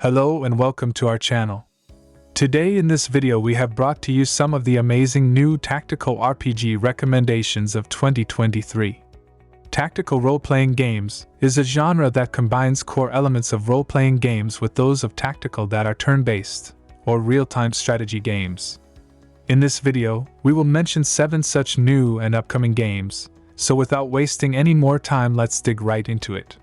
Hello and welcome to our channel. Today in this video we have brought to you some of the amazing new tactical RPG recommendations of 2023. Tactical role-playing games is a genre that combines core elements of role-playing games with those of tactical that are turn-based, or real-time strategy games. In this video, we will mention 7 such new and upcoming games, so without wasting any more time, let's dig right into it.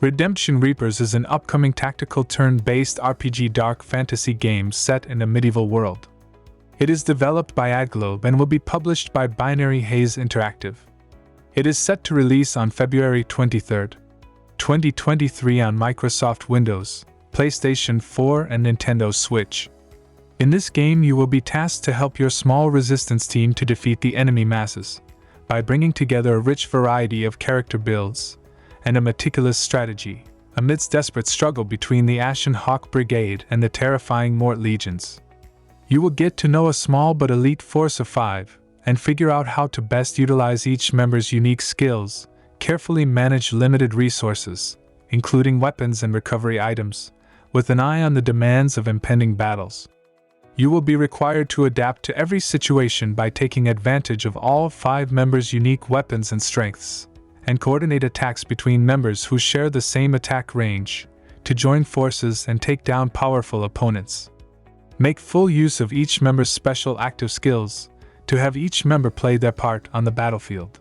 Redemption Reapers is an upcoming tactical turn-based RPG dark fantasy game set in a medieval world. It is developed by AdGlobe and will be published by Binary Haze Interactive. It is set to release on February 23, 2023 on Microsoft Windows, PlayStation 4 and Nintendo Switch. In this game you will be tasked to help your small resistance team to defeat the enemy masses, by bringing together a rich variety of character builds and a meticulous strategy, amidst desperate struggle between the Ashen Hawk Brigade and the terrifying Mort Legions. You will get to know a small but elite force of 5, and figure out how to best utilize each member's unique skills, carefully manage limited resources, including weapons and recovery items, with an eye on the demands of impending battles. You will be required to adapt to every situation by taking advantage of all 5 members' unique weapons and strengths, and coordinate attacks between members who share the same attack range, to join forces and take down powerful opponents. Make full use of each member's special active skills, to have each member play their part on the battlefield.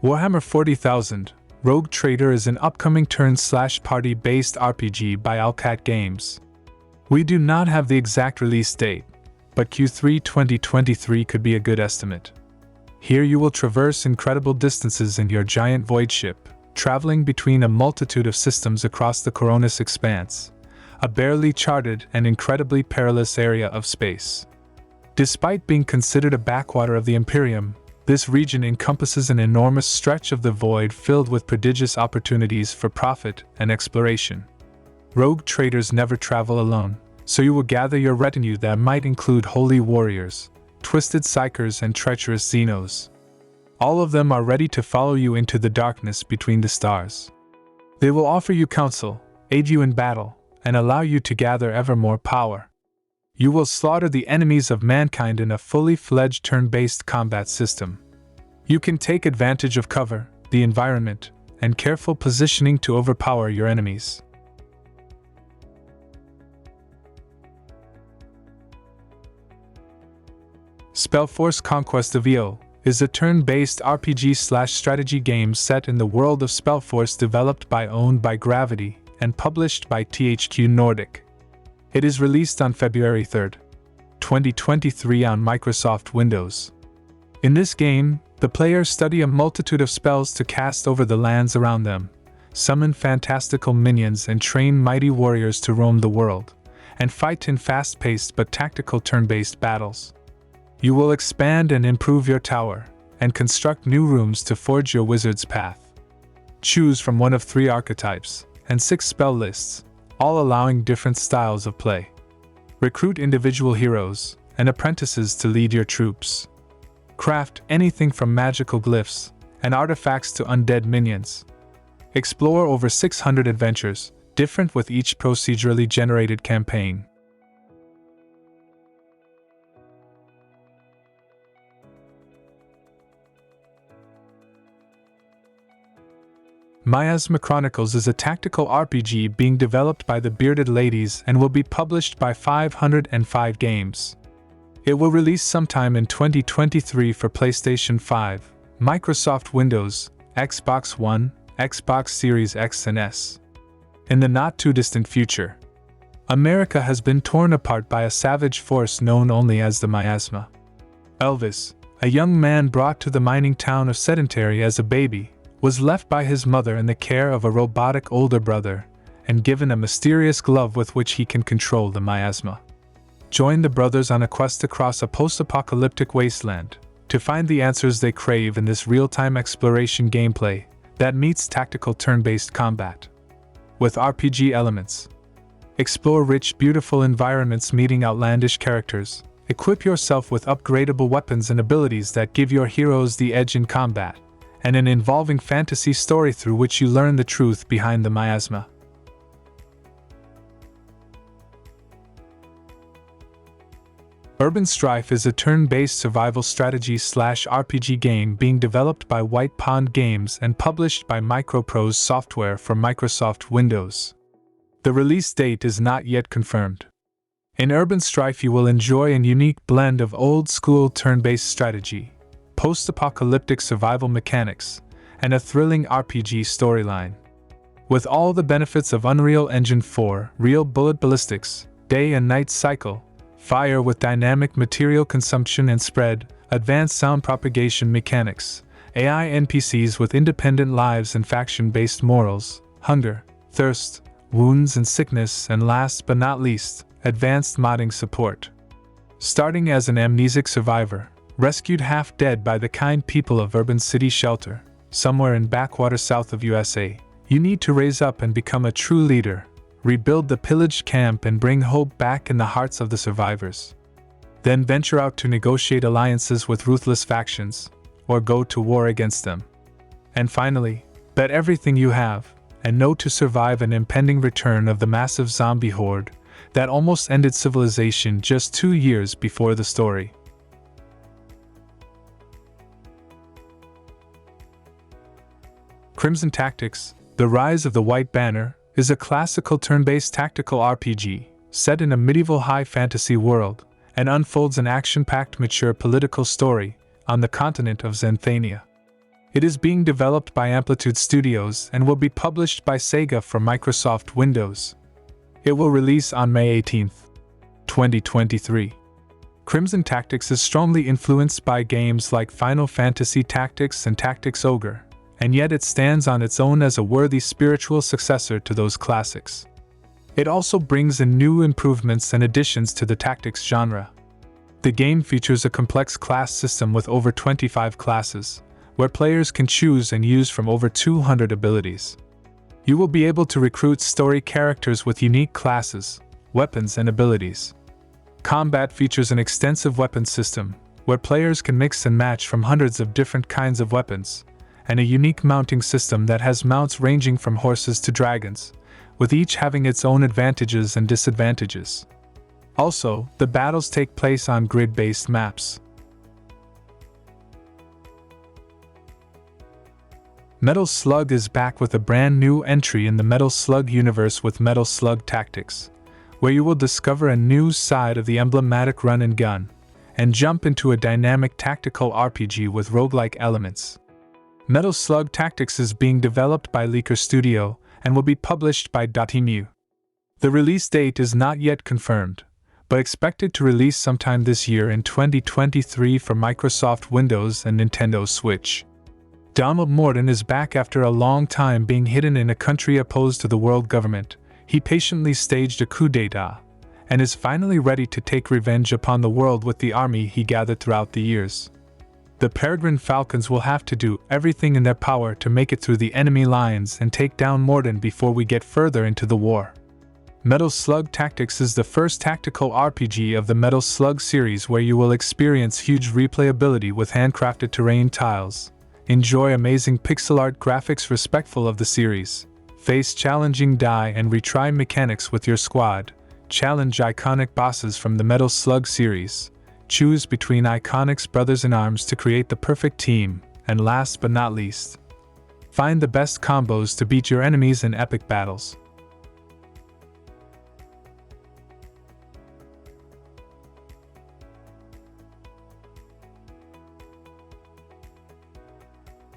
Warhammer 40,000 Rogue Trader is an upcoming turn/party-based RPG by Owlcat Games. We do not have the exact release date, but Q3 2023 could be a good estimate. Here you will traverse incredible distances in your giant void ship, traveling between a multitude of systems across the Coronis Expanse, a barely charted and incredibly perilous area of space. Despite being considered a backwater of the Imperium, this region encompasses an enormous stretch of the void filled with prodigious opportunities for profit and exploration. Rogue traders never travel alone, so you will gather your retinue that might include holy warriors, twisted psychers and treacherous xenos. All of them are ready to follow you into the darkness between the stars. They will offer you counsel, aid you in battle, and allow you to gather ever more power. You will slaughter the enemies of mankind in a fully fledged turn-based combat system. You can take advantage of cover, the environment, and careful positioning to overpower your enemies. Spellforce Conquest of Eo is a turn-based RPG/strategy game set in the world of Spellforce, developed by owned by Gravity and published by THQ Nordic. It is released on February 3, 2023 on Microsoft Windows. In this game, the players study a multitude of spells to cast over the lands around them, summon fantastical minions and train mighty warriors to roam the world, and fight in fast-paced but tactical turn-based battles. You will expand and improve your tower, and construct new rooms to forge your wizard's path. Choose from one of 3 archetypes, and 6 spell lists, all allowing different styles of play. Recruit individual heroes and apprentices to lead your troops. Craft anything from magical glyphs and artifacts to undead minions. Explore over 600 adventures, different with each procedurally generated campaign. Miasma Chronicles is a tactical RPG being developed by the Bearded Ladies and will be published by 505 Games. It will release sometime in 2023 for PlayStation 5, Microsoft Windows, Xbox One, Xbox Series X and S. In the not-too-distant future, America has been torn apart by a savage force known only as the Miasma. Elvis, a young man brought to the mining town of Sedentary as a baby, was left by his mother in the care of a robotic older brother, and given a mysterious glove with which he can control the miasma. Join the brothers on a quest across a post-apocalyptic wasteland, to find the answers they crave in this real-time exploration gameplay that meets tactical turn-based combat. With RPG elements. Explore rich, beautiful environments meeting outlandish characters, Equip yourself with upgradable weapons and abilities that give your heroes the edge in combat, and an involving fantasy story through which you learn the truth behind the miasma. Urban Strife is a turn-based survival strategy/RPG game being developed by White Pond Games and published by Microprose Software for Microsoft Windows. The release date is not yet confirmed. In Urban Strife you will enjoy a unique blend of old-school turn-based strategy, post-apocalyptic survival mechanics, and a thrilling RPG storyline. With all the benefits of Unreal Engine 4, real bullet ballistics, day and night cycle, fire with dynamic material consumption and spread, advanced sound propagation mechanics, AI NPCs with independent lives and faction-based morals, hunger, thirst, wounds and sickness, and last but not least, advanced modding support. Starting as an amnesic survivor, rescued half-dead by the kind people of Urban City Shelter, somewhere in backwater south of USA, you need to raise up and become a true leader, rebuild the pillaged camp and bring hope back in the hearts of the survivors. Then venture out to negotiate alliances with ruthless factions, or go to war against them. And finally, bet everything you have, and know to survive an impending return of the massive zombie horde that almost ended civilization just 2 years before the story. Crimson Tactics: The Rise of the White Banner is a classical turn-based tactical RPG set in a medieval high fantasy world and unfolds an action-packed mature political story on the continent of Xanthania. It is being developed by Amplitude Studios and will be published by Sega for Microsoft Windows. It will release on May 18, 2023. Crimson Tactics is strongly influenced by games like Final Fantasy Tactics and Tactics Ogre, and yet it stands on its own as a worthy spiritual successor to those classics. It also brings in new improvements and additions to the tactics genre. The game features a complex class system with over 25 classes, where players can choose and use from over 200 abilities. You will be able to recruit story characters with unique classes, weapons, and abilities. Combat features an extensive weapon system, where players can mix and match from hundreds of different kinds of weapons, and a unique mounting system that has mounts ranging from horses to dragons, with each having its own advantages and disadvantages. Also, the battles take place on grid-based maps. Metal Slug is back with a brand new entry in the Metal Slug universe with Metal Slug Tactics, where you will discover a new side of the emblematic run and gun, and jump into a dynamic tactical RPG with roguelike elements. Metal Slug Tactics is being developed by Leaker Studio and will be published by Dotemu. The release date is not yet confirmed, but expected to release sometime this year in 2023 for Microsoft Windows and Nintendo Switch. Donald Morton is back after a long time being hidden in a country opposed to the world government. He patiently staged a coup d'etat, and is finally ready to take revenge upon the world with the army he gathered throughout the years. The Peregrine Falcons will have to do everything in their power to make it through the enemy lines and take down Morton before we get further into the war. Metal Slug Tactics is the first tactical RPG of the Metal Slug series where you will experience huge replayability with handcrafted terrain tiles, enjoy amazing pixel art graphics respectful of the series, face challenging die and retry mechanics with your squad, challenge iconic bosses from the Metal Slug series, choose between iconic brothers-in-arms to create the perfect team, and last but not least, find the best combos to beat your enemies in epic battles.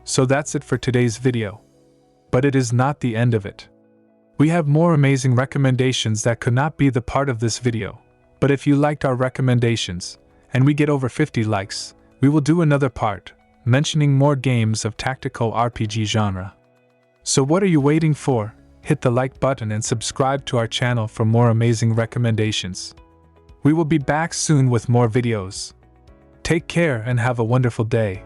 So that's it for today's video. But it is not the end of it. We have more amazing recommendations that could not be the part of this video, but if you liked our recommendations, and we get over 50 likes, we will do another part, mentioning more games of tactical RPG genre. So what are you waiting for? Hit the like button and subscribe to our channel for more amazing recommendations. We will be back soon with more videos. Take care and have a wonderful day.